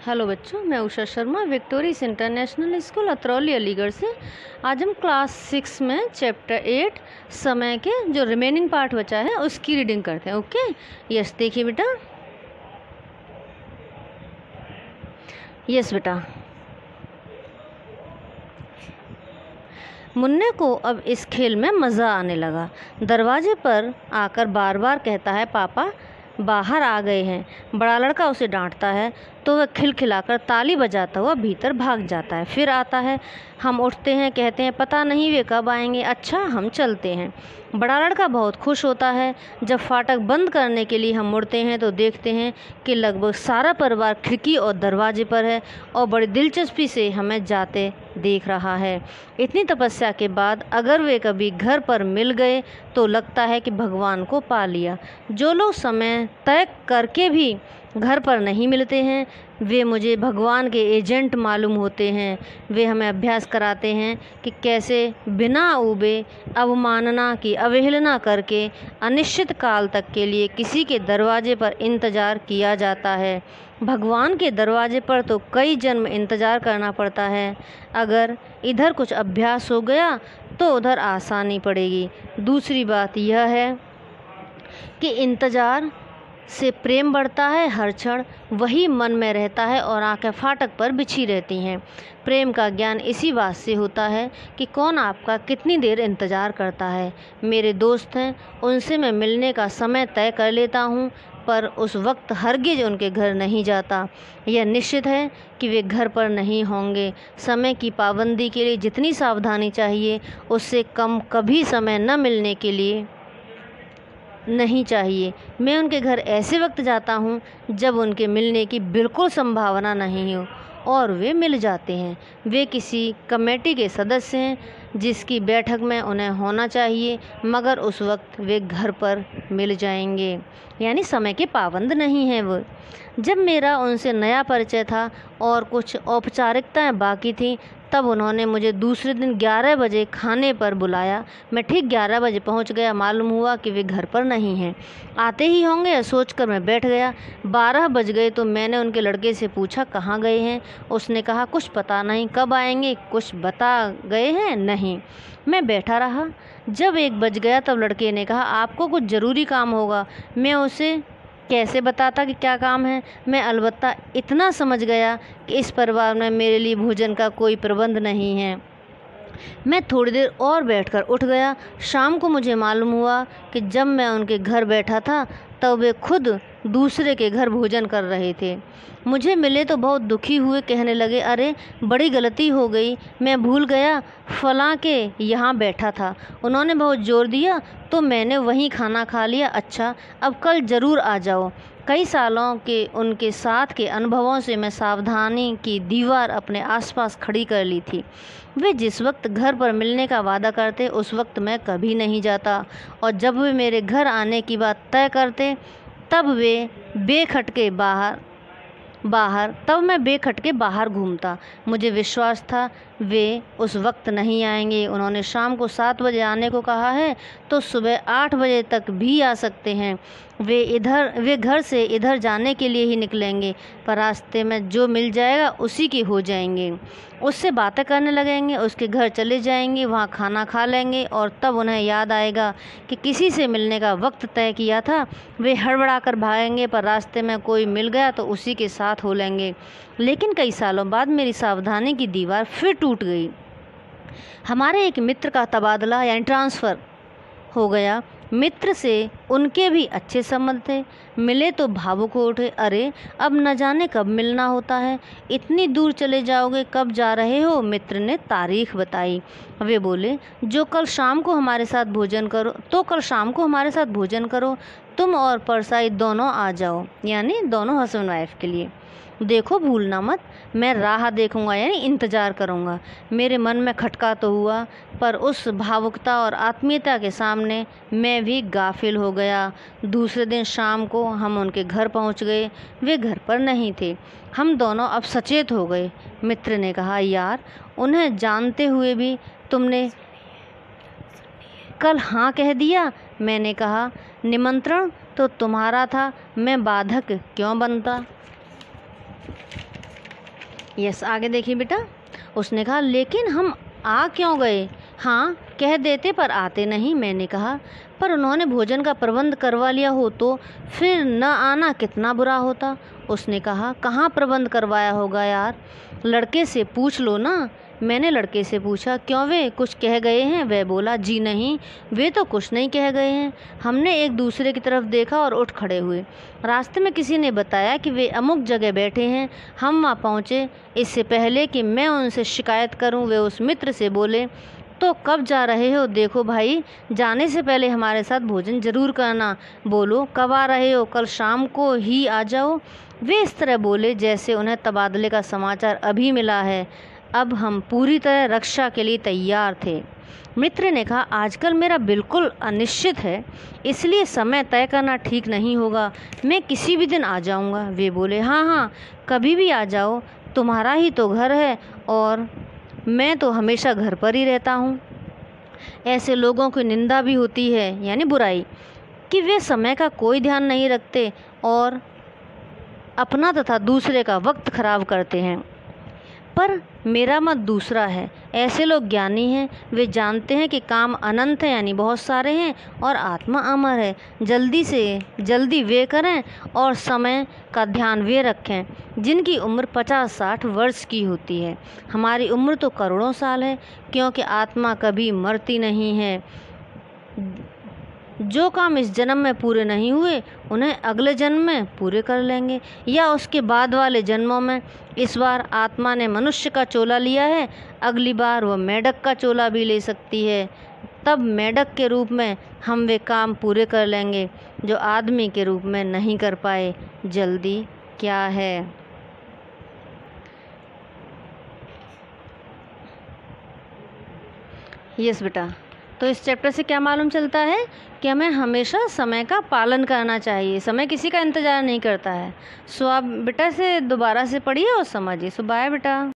Hello बच्चों, मैं Usha Sharma Victorious International School Atrauli Aligarh से। आज हम क्लास 6 में चैप्टर 8 समय के जो रिमेनिंग पार्ट बचा है उसकी रीडिंग करते हैं। ओके, यस देखिए बेटा। यस बेटा, मुन्ने को अब इस खेल में मज़ा आने लगा। दरवाजे पर आकर बार बार कहता है, पापा बाहर आ गए हैं। बड़ा लड़का उसे डांटता है तो वह खिलखिलाकर ताली बजाता हुआ भीतर भाग जाता है। फिर आता है, हम उठते हैं, कहते हैं पता नहीं वे कब आएंगे, अच्छा हम चलते हैं। बड़ा लड़का बहुत खुश होता है। जब फाटक बंद करने के लिए हम मुड़ते हैं तो देखते हैं कि लगभग सारा परिवार खिड़की और दरवाजे पर है और बड़ी दिलचस्पी से हमें जाते देख रहा है। इतनी तपस्या के बाद अगर वे कभी घर पर मिल गए तो लगता है कि भगवान को पा लिया। जो लोग समय तय करके भी घर पर नहीं मिलते हैं वे मुझे भगवान के एजेंट मालूम होते हैं। वे हमें अभ्यास कराते हैं कि कैसे बिना ऊबे अवमानना की अवहेलना करके अनिश्चित काल तक के लिए किसी के दरवाजे पर इंतज़ार किया जाता है। भगवान के दरवाजे पर तो कई जन्म इंतज़ार करना पड़ता है। अगर इधर कुछ अभ्यास हो गया तो उधर आसानी पड़ेगी। दूसरी बात यह है कि इंतज़ार से प्रेम बढ़ता है। हर क्षण वही मन में रहता है और आंखें फाटक पर बिछी रहती हैं। प्रेम का ज्ञान इसी बात से होता है कि कौन आपका कितनी देर इंतज़ार करता है। मेरे दोस्त हैं, उनसे मैं मिलने का समय तय कर लेता हूँ, पर उस वक्त हरगिज उनके घर नहीं जाता। यह निश्चित है कि वे घर पर नहीं होंगे। समय की पाबंदी के लिए जितनी सावधानी चाहिए उससे कम कभी समय न मिलने के लिए नहीं चाहिए। मैं उनके घर ऐसे वक्त जाता हूँ जब उनके मिलने की बिल्कुल संभावना नहीं हो और वे मिल जाते हैं। वे किसी कमेटी के सदस्य हैं जिसकी बैठक में उन्हें होना चाहिए, मगर उस वक्त वे घर पर मिल जाएंगे, यानी समय के पाबंद नहीं हैं वो। जब मेरा उनसे नया परिचय था और कुछ औपचारिकताएं बाकी थीं तब उन्होंने मुझे दूसरे दिन 11 बजे खाने पर बुलाया। मैं ठीक 11 बजे पहुंच गया। मालूम हुआ कि वे घर पर नहीं हैं। आते ही होंगे यह सोचकर मैं बैठ गया। 12 बज गए तो मैंने उनके लड़के से पूछा कहाँ गए हैं। उसने कहा कुछ पता नहीं, कब आएंगे कुछ बता गए हैं नहीं। मैं बैठा रहा। जब 1 बज गया तब लड़के ने कहा आपको कुछ ज़रूरी काम होगा। मैं उसे कैसे बताता कि क्या काम है। मैं अलबत्ता इतना समझ गया कि इस परिवार में मेरे लिए भोजन का कोई प्रबंध नहीं है। मैं थोड़ी देर और बैठकर उठ गया। शाम को मुझे मालूम हुआ कि जब मैं उनके घर बैठा था तब वे खुद दूसरे के घर भोजन कर रहे थे। मुझे मिले तो बहुत दुखी हुए, कहने लगे अरे बड़ी गलती हो गई, मैं भूल गया फलां के यहाँ बैठा था। उन्होंने बहुत जोर दिया तो मैंने वहीं खाना खा लिया। अच्छा, अब कल ज़रूर आ जाओ। कई सालों के उनके साथ के अनुभवों से मैं सावधानी की दीवार अपने आसपास खड़ी कर ली थी। वे जिस वक्त घर पर मिलने का वादा करते उस वक्त मैं कभी नहीं जाता, और जब वे मेरे घर आने की बात तय करते तब मैं बेखटके बाहर घूमता। मुझे विश्वास था वे उस वक्त नहीं आएंगे। उन्होंने शाम को 7 बजे आने को कहा है तो सुबह 8 बजे तक भी आ सकते हैं। वे घर से इधर जाने के लिए ही निकलेंगे, पर रास्ते में जो मिल जाएगा उसी के हो जाएंगे। उससे बातें करने लगेंगे, उसके घर चले जाएंगे, वहाँ खाना खा लेंगे और तब उन्हें याद आएगा कि किसी से मिलने का वक्त तय किया था। वे हड़बड़ा कर भागेंगे, पर रास्ते में कोई मिल गया तो उसी के साथ हो लेंगे। लेकिन कई सालों बाद मेरी सावधानी की दीवार फिर टूट गई। हमारे एक मित्र का तबादला यानी ट्रांसफ़र हो गया। मित्र से उनके भी अच्छे संबंध थे। मिले तो भावुक हो उठे, अरे अब न जाने कब मिलना होता है, इतनी दूर चले जाओगे, कब जा रहे हो। मित्र ने तारीख बताई। वे बोले कल शाम को हमारे साथ भोजन करो, तुम और परसाई दोनों आ जाओ, यानी दोनों हस्बैंड वाइफ के लिए। देखो भूलना मत, मैं राह देखूंगा यानी इंतज़ार करूंगा। मेरे मन में खटका तो हुआ, पर उस भावुकता और आत्मीयता के सामने मैं भी गाफिल हो गया। दूसरे दिन शाम को हम उनके घर पहुंच गए। वे घर पर नहीं थे। हम दोनों अब सचेत हो गए। मित्र ने कहा यार, उन्हें जानते हुए भी तुमने कल हाँ कह दिया। मैंने कहा निमंत्रण तो तुम्हारा था, मैं बाधक क्यों बनता। यस, आगे देखिए बेटा। उसने कहा, लेकिन हम आ क्यों गए? हाँ, कह देते पर आते नहीं। मैंने कहा, पर उन्होंने भोजन का प्रबंध करवा लिया हो तो फिर न आना कितना बुरा होता। उसने कहा, कहाँ प्रबंध करवाया होगा यार, लड़के से पूछ लो ना। मैंने लड़के से पूछा, क्यों, वे कुछ कह गए हैं? वह बोला, जी नहीं, वे तो कुछ नहीं कह गए हैं। हमने एक दूसरे की तरफ देखा और उठ खड़े हुए। रास्ते में किसी ने बताया कि वे अमुक जगह बैठे हैं। हम वहाँ पहुँचे। इससे पहले कि मैं उनसे शिकायत करूँ, वे उस मित्र से बोले, तो कब जा रहे हो? देखो भाई, जाने से पहले हमारे साथ भोजन जरूर करना। बोलो, कब आ रहे हो? कल शाम को ही आ जाओ। वे इस तरह बोले जैसे उन्हें तबादले का समाचार अभी मिला है। अब हम पूरी तरह रक्षा के लिए तैयार थे। मित्र ने कहा, आजकल मेरा बिल्कुल अनिश्चित है, इसलिए समय तय करना ठीक नहीं होगा। मैं किसी भी दिन आ जाऊंगा। वे बोले, हाँ हाँ, कभी भी आ जाओ, तुम्हारा ही तो घर है और मैं तो हमेशा घर पर ही रहता हूँ। ऐसे लोगों की निंदा भी होती है, यानी बुराई, कि वे समय का कोई ध्यान नहीं रखते और अपना तथा दूसरे का वक्त खराब करते हैं। पर मेरा मत दूसरा है। ऐसे लोग ज्ञानी हैं, वे जानते हैं कि काम अनंत है, यानी बहुत सारे हैं, और आत्मा अमर है। जल्दी से जल्दी वे करें और समय का ध्यान वे रखें जिनकी उम्र 50-60 वर्ष की होती है। हमारी उम्र तो करोड़ों साल है, क्योंकि आत्मा कभी मरती नहीं है। जो काम इस जन्म में पूरे नहीं हुए उन्हें अगले जन्म में पूरे कर लेंगे, या उसके बाद वाले जन्मों में। इस बार आत्मा ने मनुष्य का चोला लिया है, अगली बार वह मेढक का चोला भी ले सकती है। तब मेढक के रूप में हम वे काम पूरे कर लेंगे जो आदमी के रूप में नहीं कर पाए। जल्दी क्या है? यस बेटा, तो इस चैप्टर से क्या मालूम चलता है कि हमें हमेशा समय का पालन करना चाहिए। समय किसी का इंतज़ार नहीं करता है। सो आप बेटा से दोबारा से पढ़िए और समझिए। सो बाय बेटा।